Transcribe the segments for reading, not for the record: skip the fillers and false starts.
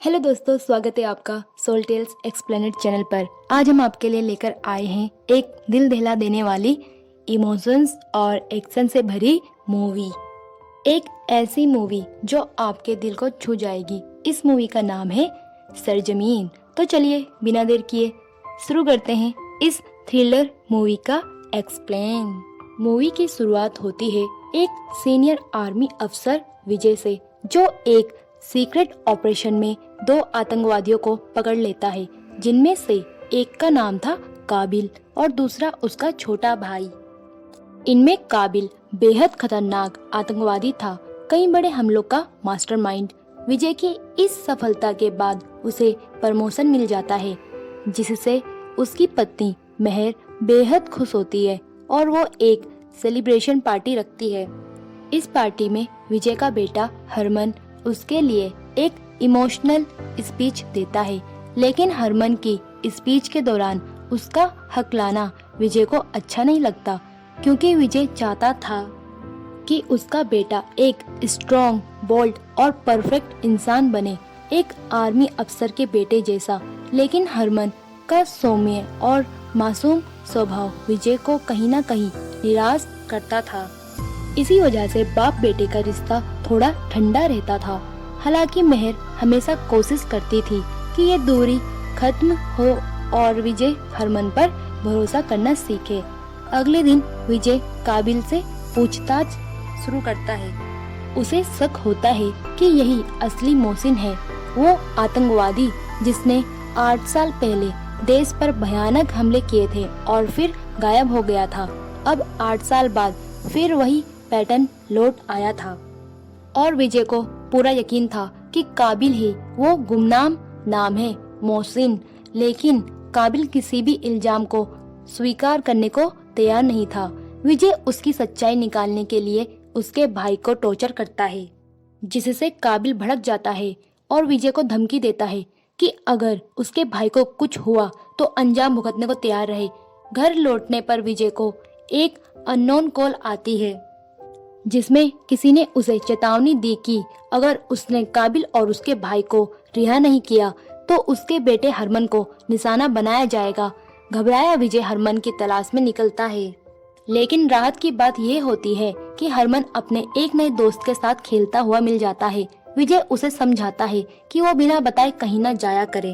Hello दोस्तों, स्वागत है आपका सोल टेल्स एक्सप्लेनेड चैनल पर। आज हम आपके लिए लेकर आए हैं एक दिल दहला देने वाली इमोशंस और एक्शन से भरी मूवी। एक ऐसी मूवी जो आपके दिल को छू जाएगी। इस मूवी का नाम है सरजमीन। तो चलिए बिना देर किए शुरू करते हैं इस थ्रिलर मूवी का एक्सप्लेन। मूवी की शुरुआत होती है एक सीनियर आर्मी अफसर विजय से, जो एक सीक्रेट ऑपरेशन में 2 आतंकवादियों को पकड़ लेता है, जिनमें से एक का नाम था काबिल और दूसरा उसका छोटा भाई। इनमें काबिल बेहद खतरनाक आतंकवादी था, कई बड़े हमलों का मास्टरमाइंड। विजय की इस सफलता के बाद उसे प्रमोशन मिल जाता है, जिससे उसकी पत्नी मेहर बेहद खुश होती है और वो एक सेलिब्रेशन पार्टी रखती है। इस पार्टी में विजय का बेटा हरमन उसके लिए एक इमोशनल स्पीच देता है, लेकिन हरमन की स्पीच के दौरान उसका हकलाना विजय को अच्छा नहीं लगता, क्योंकि विजय चाहता था कि उसका बेटा एक स्ट्रॉन्ग, बोल्ड और परफेक्ट इंसान बने, एक आर्मी अफसर के बेटे जैसा। लेकिन हरमन का सौम्य और मासूम स्वभाव विजय को कहीं न कहीं निराश करता था। इसी वजह से बाप बेटे का रिश्ता थोड़ा ठंडा रहता था। हालांकि मेहर हमेशा कोशिश करती थी कि ये दूरी खत्म हो और विजय हरमन पर भरोसा करना सीखे। अगले दिन विजय काबिल से पूछताछ शुरू करता है। उसे शक होता है कि यही असली मोहसिन है, वो आतंकवादी जिसने 8 साल पहले देश पर भयानक हमले किए थे और फिर गायब हो गया था। अब 8 साल बाद फिर वही पैटर्न लौट आया था और विजय को पूरा यकीन था कि काबिल ही वो गुमनाम नाम है मोहसिन। लेकिन काबिल किसी भी इल्जाम को स्वीकार करने को तैयार नहीं था। विजय उसकी सच्चाई निकालने के लिए उसके भाई को टॉर्चर करता है, जिससे काबिल भड़क जाता है और विजय को धमकी देता है कि अगर उसके भाई को कुछ हुआ तो अंजाम भुगतने को तैयार रहे। घर लौटने पर विजय को एक अननोन कॉल आती है, जिसमें किसी ने उसे चेतावनी दी कि अगर उसने काबिल और उसके भाई को रिहा नहीं किया तो उसके बेटे हरमन को निशाना बनाया जाएगा। घबराया विजय हरमन की तलाश में निकलता है, लेकिन राहत की बात यह होती है कि हरमन अपने एक नए दोस्त के साथ खेलता हुआ मिल जाता है। विजय उसे समझाता है कि वो बिना बताए कहीं न जाया करे।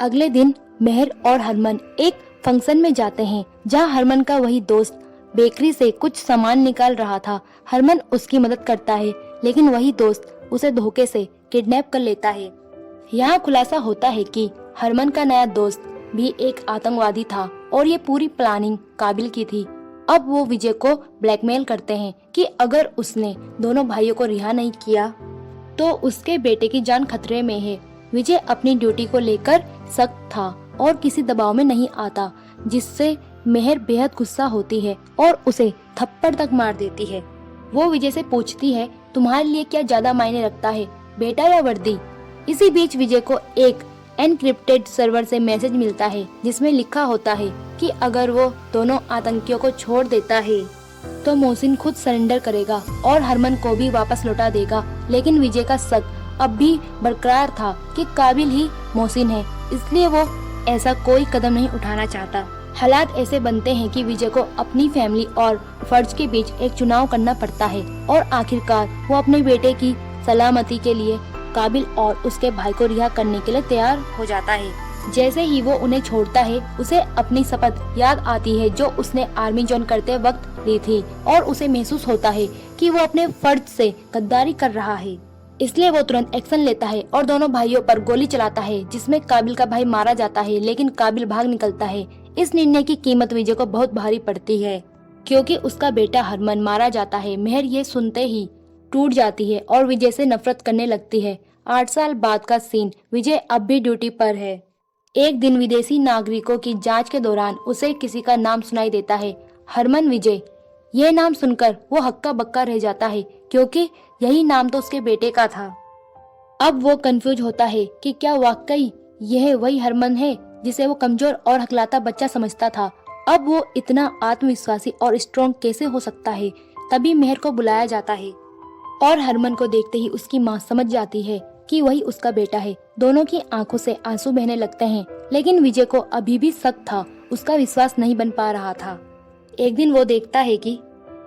अगले दिन मेहर और हरमन एक फंक्शन में जाते हैं, जहाँ हरमन का वही दोस्त बेकरी से कुछ सामान निकाल रहा था। हरमन उसकी मदद करता है, लेकिन वही दोस्त उसे धोखे से किडनैप कर लेता है। यहाँ खुलासा होता है कि हरमन का नया दोस्त भी एक आतंकवादी था और ये पूरी प्लानिंग काबिल की थी। अब वो विजय को ब्लैकमेल करते हैं कि अगर उसने दोनों भाइयों को रिहा नहीं किया तो उसके बेटे की जान खतरे में है। विजय अपनी ड्यूटी को लेकर सख्त था और किसी दबाव में नहीं आता, जिससे मेहर बेहद गुस्सा होती है और उसे थप्पड़ तक मार देती है। वो विजय से पूछती है, तुम्हारे लिए क्या ज्यादा मायने रखता है, बेटा या वर्दी? इसी बीच विजय को एक एनक्रिप्टेड सर्वर से मैसेज मिलता है, जिसमें लिखा होता है कि अगर वो दोनों आतंकियों को छोड़ देता है तो मोहसिन खुद सरेंडर करेगा और हरमन को भी वापस लौटा देगा। लेकिन विजय का शक अब भी बरकरार था कि काबिल ही मोहसिन है, इसलिए वो ऐसा कोई कदम नहीं उठाना चाहता। हालात ऐसे बनते हैं कि विजय को अपनी फैमिली और फर्ज के बीच एक चुनाव करना पड़ता है और आखिरकार वो अपने बेटे की सलामती के लिए काबिल और उसके भाई को रिहा करने के लिए तैयार हो जाता है। जैसे ही वो उन्हें छोड़ता है, उसे अपनी शपथ याद आती है जो उसने आर्मी ज्वाइन करते वक्त ली थी और उसे महसूस होता है कि वो अपने फर्ज से गद्दारी कर रहा है। इसलिए वो तुरंत एक्शन लेता है और दोनों भाइयों पर गोली चलाता है, जिसमें काबिल का भाई मारा जाता है, लेकिन काबिल भाग निकलता है। इस निर्णय की कीमत विजय को बहुत भारी पड़ती है, क्योंकि उसका बेटा हरमन मारा जाता है। मेहर ये सुनते ही टूट जाती है और विजय से नफरत करने लगती है। 8 साल बाद का सीन, विजय अब भी ड्यूटी पर है। एक दिन विदेशी नागरिकों की जांच के दौरान उसे किसी का नाम सुनाई देता है, हरमन विजय। यह नाम सुनकर वो हक्का बक्का रह जाता है, क्योंकि यही नाम तो उसके बेटे का था। अब वो कंफ्यूज होता है कि क्या वाकई यह वही हरमन है जिसे वो कमजोर और हकलाता बच्चा समझता था। अब वो इतना आत्मविश्वासी और स्ट्रॉन्ग कैसे हो सकता है? तभी मेहर को बुलाया जाता है और हरमन को देखते ही उसकी माँ समझ जाती है कि वही उसका बेटा है। दोनों की आंखों से आंसू बहने लगते हैं, लेकिन विजय को अभी भी शक था, उसका विश्वास नहीं बन पा रहा था। एक दिन वो देखता है कि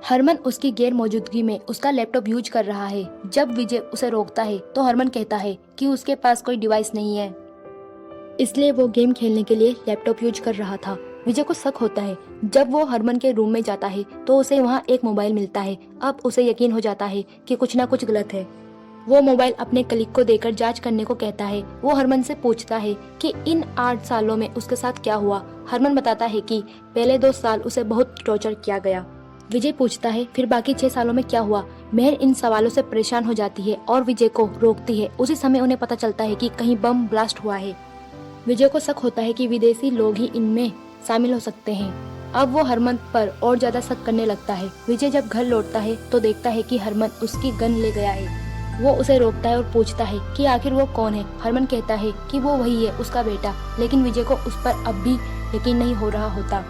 हरमन उसकी गैर मौजूदगी में उसका लैपटॉप यूज कर रहा है। जब विजय उसे रोकता है तो हरमन कहता है कि उसके पास कोई डिवाइस नहीं है, इसलिए वो गेम खेलने के लिए लैपटॉप यूज कर रहा था। विजय को शक होता है। जब वो हरमन के रूम में जाता है तो उसे वहाँ एक मोबाइल मिलता है। अब उसे यकीन हो जाता है कि कुछ ना कुछ गलत है। वो मोबाइल अपने कलीग को देकर जांच करने को कहता है। वो हरमन से पूछता है कि इन 8 सालों में उसके साथ क्या हुआ। हरमन बताता है कि पहले 2 साल उसे बहुत टॉर्चर किया गया। विजय पूछता है फिर बाकी 6 सालों में क्या हुआ। मेहर इन सवालों से परेशान हो जाती है और विजय को रोकती है। उसी समय उन्हें पता चलता है कि कहीं बम ब्लास्ट हुआ है। विजय को शक होता है कि विदेशी लोग ही इनमें शामिल हो सकते हैं। अब वो हरमन पर और ज्यादा शक करने लगता है। विजय जब घर लौटता है तो देखता है कि हरमन उसकी गन ले गया है। वो उसे रोकता है और पूछता है कि आखिर वो कौन है। हरमन कहता है कि वो वही है, उसका बेटा, लेकिन विजय को उस पर अब भी यकीन नहीं हो रहा होता।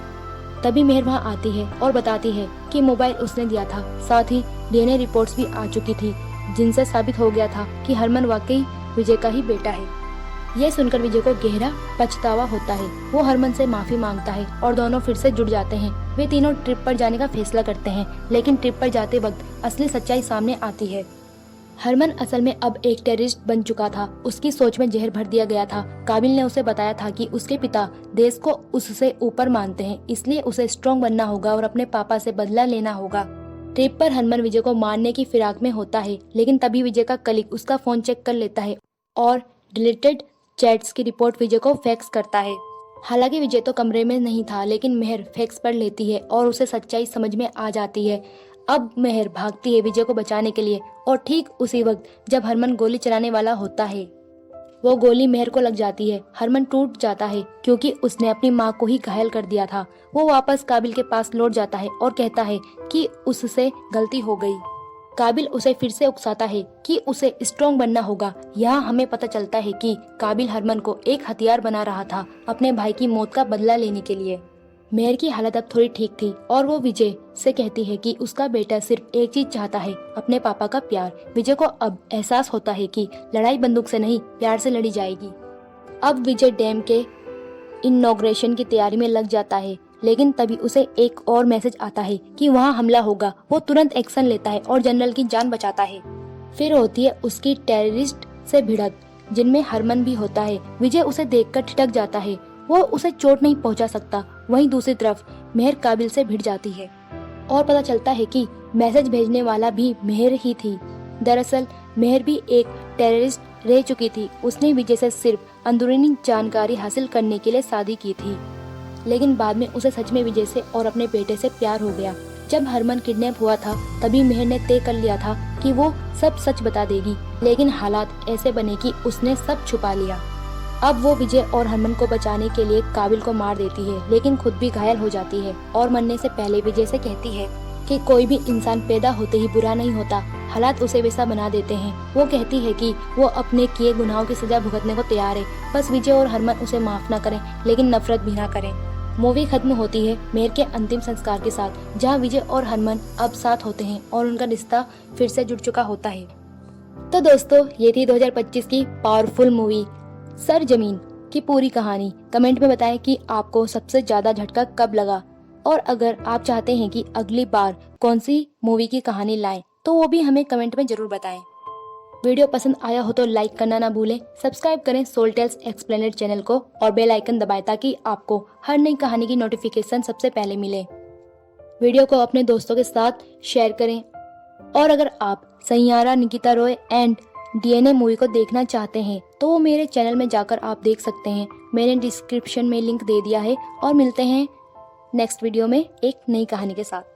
तभी मेहर वहाँ आती है और बताती है कि मोबाइल उसने दिया था, साथ ही डीएनए रिपोर्ट्स भी आ चुकी थी, जिनसे साबित हो गया था कि हरमन वाकई विजय का ही बेटा है। यह सुनकर विजय को गहरा पछतावा होता है। वो हरमन से माफी मांगता है और दोनों फिर से जुड़ जाते हैं। वे तीनों ट्रिप पर जाने का फैसला करते हैं, लेकिन ट्रिप पर जाते वक्त असली सच्चाई सामने आती है। हरमन असल में अब एक टेररिस्ट बन चुका था। उसकी सोच में जहर भर दिया गया था। काबिल ने उसे बताया था कि उसके पिता देश को उससे ऊपर मानते हैं, इसलिए उसे स्ट्रॉन्ग बनना होगा और अपने पापा से बदला लेना होगा। ट्रिप पर हरमन विजय को मारने की फिराक में होता है, लेकिन तभी विजय का कलीग उसका फोन चेक कर लेता है और डिलीटेड चैट्स की रिपोर्ट विजय को फैक्स करता है। हालांकि विजय तो कमरे में नहीं था, लेकिन मेहर फैक्स पढ़ लेती है और उसे सच्चाई समझ में आ जाती है। अब मेहर भागती है विजय को बचाने के लिए, और ठीक उसी वक्त जब हरमन गोली चलाने वाला होता है, वो गोली मेहर को लग जाती है। हरमन टूट जाता है क्योंकि उसने अपनी माँ को ही घायल कर दिया था। वो वापस काबिल के पास लौट जाता है और कहता है कि उससे गलती हो गई। काबिल उसे फिर से उकसाता है कि उसे स्ट्रॉन्ग बनना होगा। यहाँ हमें पता चलता है कि काबिल हरमन को एक हथियार बना रहा था अपने भाई की मौत का बदला लेने के लिए। मेहर की हालत अब थोड़ी ठीक थी और वो विजय से कहती है कि उसका बेटा सिर्फ एक चीज चाहता है, अपने पापा का प्यार। विजय को अब एहसास होता है कि लड़ाई बंदूक से नहीं, प्यार से लड़ी जाएगी। अब विजय डैम के इनॉग्रेशन की तैयारी में लग जाता है, लेकिन तभी उसे एक और मैसेज आता है कि वहाँ हमला होगा। वो तुरंत एक्शन लेता है और जनरल की जान बचाता है। फिर होती है उसकी टेररिस्ट से भिड़त, जिनमें हरमन भी होता है। विजय उसे देखकर ठिठक जाता है, वो उसे चोट नहीं पहुंचा सकता। वहीं दूसरी तरफ मेहर काबिल से भिड़ जाती है और पता चलता है कि मैसेज भेजने वाला भी मेहर ही थी। दरअसल मेहर भी एक टेररिस्ट रह चुकी थी। उसने विजय से सिर्फ अंदरूनी जानकारी हासिल करने के लिए शादी की थी, लेकिन बाद में उसे सच में विजय से और अपने बेटे से प्यार हो गया। जब हरमन किडनैप हुआ था तभी मेहर ने तय कर लिया था कि वो सब सच बता देगी, लेकिन हालात ऐसे बने कि उसने सब छुपा लिया। अब वो विजय और हरमन को बचाने के लिए काबिल को मार देती है, लेकिन खुद भी घायल हो जाती है और मरने से पहले विजय से कहती है कि कोई भी इंसान पैदा होते ही बुरा नहीं होता, हालात उसे वैसा बना देते हैं। वो कहती है कि वो अपने किए गुनाहों की सजा भुगतने को तैयार है, बस विजय और हरमन उसे माफ न करें, लेकिन नफरत भी ना करें। मूवी खत्म होती है मेहर के अंतिम संस्कार के साथ, जहाँ विजय और हरमन अब साथ होते हैं और उनका रिश्ता फिर से जुड़ चुका होता है। तो दोस्तों, ये थी 2025 की पावरफुल मूवी सरजमीन की पूरी कहानी। कमेंट में बताएं कि आपको सबसे ज्यादा झटका कब लगा, और अगर आप चाहते हैं कि अगली बार कौन सी मूवी की कहानी लाएं तो वो भी हमें कमेंट में जरूर बताएं। वीडियो पसंद आया हो तो लाइक करना ना भूलें, सब्सक्राइब करें सोल टेल्स एक्सप्लेनेड चैनल को और बेल आइकन दबाएं ताकि आपको हर नई कहानी की नोटिफिकेशन सबसे पहले मिले। वीडियो को अपने दोस्तों के साथ शेयर करें, और अगर आप Saiyaara Nikita Roy and DNA movie को देखना चाहते हैं तो वो मेरे चैनल में जाकर आप देख सकते हैं। मैंने डिस्क्रिप्शन में लिंक दे दिया है, और मिलते हैं नेक्स्ट वीडियो में एक नई कहानी के साथ।